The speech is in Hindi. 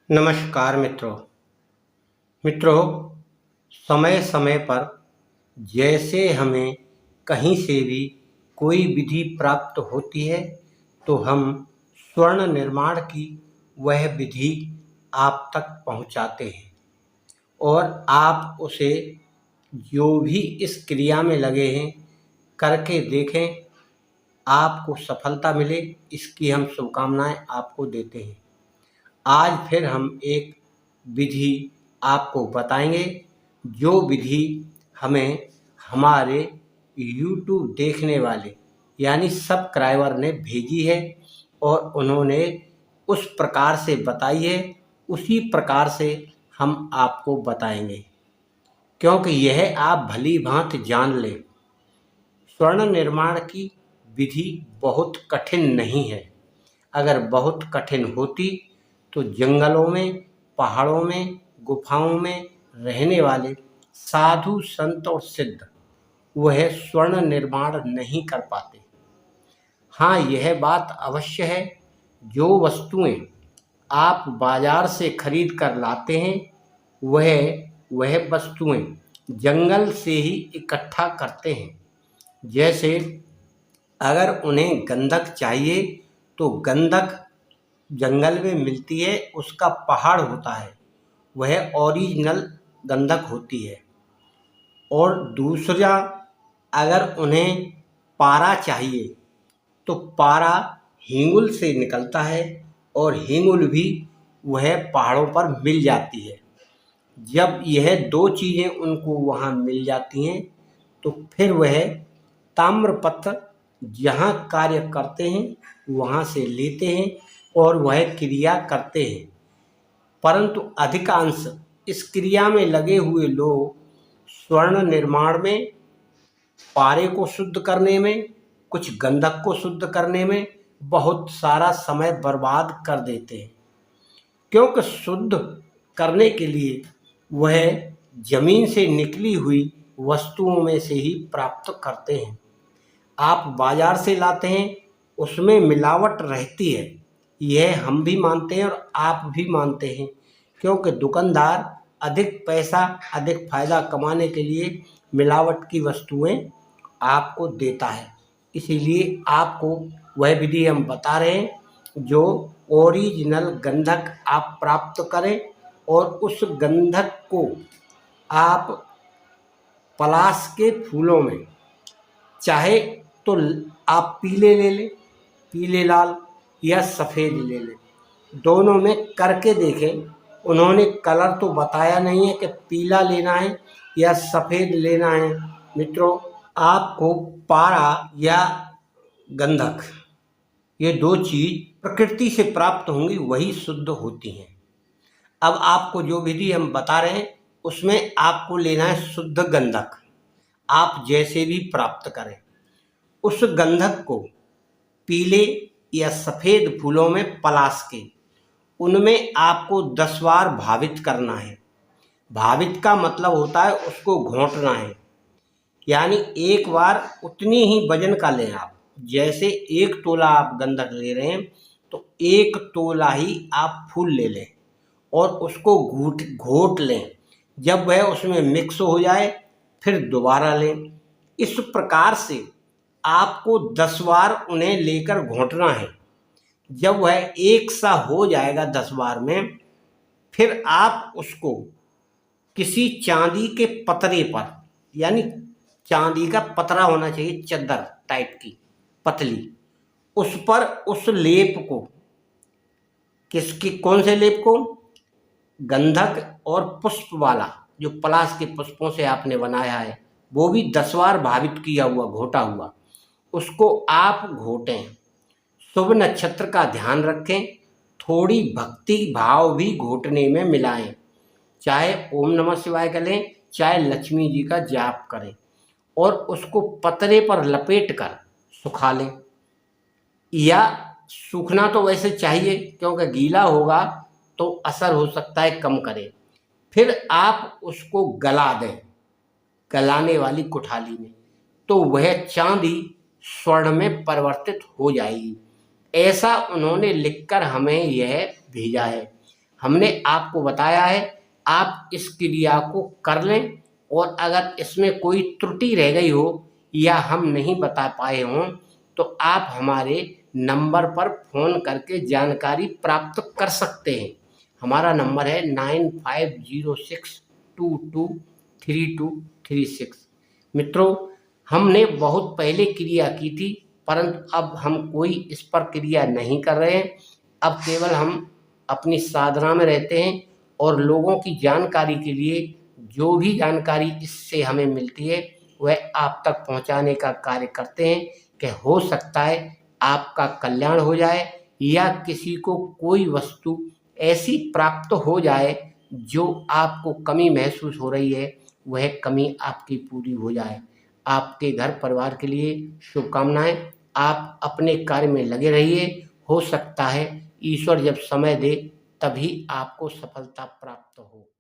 नमस्कार मित्रों समय समय पर जैसे हमें कहीं से भी कोई विधि प्राप्त होती है तो हम स्वर्ण निर्माण की वह विधि आप तक पहुंचाते हैं और आप उसे जो भी इस क्रिया में लगे हैं करके देखें, आपको सफलता मिले, इसकी हम शुभकामनाएं आपको देते हैं। आज फिर हम एक विधि आपको बताएंगे जो विधि हमें हमारे YouTube देखने वाले यानी सब्सक्राइबर ने भेजी है और उन्होंने उस प्रकार से बताई है, उसी प्रकार से हम आपको बताएंगे, क्योंकि यह आप भली भांति जान लें। स्वर्ण निर्माण की विधि बहुत कठिन नहीं है। अगर बहुत कठिन होती तो जंगलों में, पहाड़ों में, गुफाओं में रहने वाले साधु संत और सिद्ध वह स्वर्ण निर्माण नहीं कर पाते। हाँ, यह बात अवश्य है, जो वस्तुएं आप बाजार से खरीद कर लाते हैं वह वस्तुएं जंगल से ही इकट्ठा करते हैं। जैसे अगर उन्हें गंधक चाहिए तो गंधक जंगल में मिलती है, उसका पहाड़ होता है, वह ओरिजिनल गंधक होती है। और दूसरा, अगर उन्हें पारा चाहिए तो पारा हिंगुल से निकलता है और हिंगुल भी वह पहाड़ों पर मिल जाती है। जब यह दो चीज़ें उनको वहाँ मिल जाती हैं तो फिर वह ताम्रपत्र जहाँ कार्य करते हैं वहाँ से लेते हैं और वह क्रिया करते हैं। परंतु अधिकांश इस क्रिया में लगे हुए लोग स्वर्ण निर्माण में, पारे को शुद्ध करने में, कुछ गंधक को शुद्ध करने में बहुत सारा समय बर्बाद कर देते हैं, क्योंकि शुद्ध करने के लिए वह जमीन से निकली हुई वस्तुओं में से ही प्राप्त करते हैं। आप बाजार से लाते हैं, उसमें मिलावट रहती है, यह हम भी मानते हैं और आप भी मानते हैं, क्योंकि दुकानदार अधिक पैसा, अधिक फायदा कमाने के लिए मिलावट की वस्तुएं आपको देता है। इसीलिए आपको वह विधि हम बता रहे हैं जो ओरिजिनल गंधक आप प्राप्त करें और उस गंधक को आप पलाश के फूलों में, चाहे तो आप पीले ले लें, पीले लाल, या सफ़ेद ले लें, दोनों में करके देखें। उन्होंने कलर तो बताया नहीं है कि पीला लेना है या सफ़ेद लेना है। मित्रों, आपको पारा या गंधक, ये दो चीज़ प्रकृति से प्राप्त होंगी, वही शुद्ध होती हैं। अब आपको जो विधि हम बता रहे हैं उसमें आपको लेना है शुद्ध गंधक। आप जैसे भी प्राप्त करें, उस गंधक को पीले या सफ़ेद फूलों में पलाश के उनमें आपको 10 बार भावित करना है। भावित का मतलब होता है उसको घोंटना है, यानी एक बार उतनी ही वजन का लें आप। जैसे 1 तोला आप गंधक ले रहे हैं तो 1 तोला ही आप फूल ले लें और उसको घोट लें। जब वह उसमें मिक्स हो जाए फिर दोबारा लें। इस प्रकार से आपको 10 बार उन्हें लेकर घोंटना है। जब वह एक सा हो जाएगा 10 बार में, फिर आप उसको किसी चांदी के पतरे पर, यानी चांदी का पतरा होना चाहिए, चद्दर टाइप की पतली, उस पर उस लेप को, कौन से लेप को? गंधक और पुष्प वाला, जो पलाश के पुष्पों से आपने बनाया है, वो भी 10 बार भावित किया हुआ, घोटा हुआ, उसको आप घोटें। शुभ नक्षत्र का ध्यान रखें, थोड़ी भक्ति भाव भी घोटने में मिलाएं। चाहे ओम नमः शिवाय का लें, चाहे लक्ष्मी जी का जाप करें और उसको पतरे पर लपेट कर सुखा लें। या सूखना तो वैसे चाहिए, क्योंकि गीला होगा तो असर हो सकता है कम करे। फिर आप उसको गला दें गलाने वाली कुठाली में, तो वह चांदी स्वर्ण में परिवर्तित हो जाएगी। ऐसा उन्होंने लिखकर हमें यह भेजा है। हमने आपको बताया है, आप इस क्रिया को कर लें। और अगर इसमें कोई त्रुटि रह गई हो या हम नहीं बता पाए हों तो आप हमारे नंबर पर फ़ोन करके जानकारी प्राप्त कर सकते हैं। हमारा नंबर है 9506223236। मित्रों, हमने बहुत पहले क्रिया की थी, परंतु अब हम कोई इस पर क्रिया नहीं कर रहे हैं। अब केवल हम अपनी साधना में रहते हैं और लोगों की जानकारी के लिए जो भी जानकारी इससे हमें मिलती है वह आप तक पहुंचाने का कार्य करते हैं कि हो सकता है आपका कल्याण हो जाए या किसी को कोई वस्तु ऐसी प्राप्त हो जाए जो आपको कमी महसूस हो रही है, वह कमी आपकी पूरी हो जाए। आपके घर परिवार के लिए शुभकामनाएं। आप अपने कार्य में लगे रहिए। हो सकता है ईश्वर जब समय दे तभी आपको सफलता प्राप्त हो।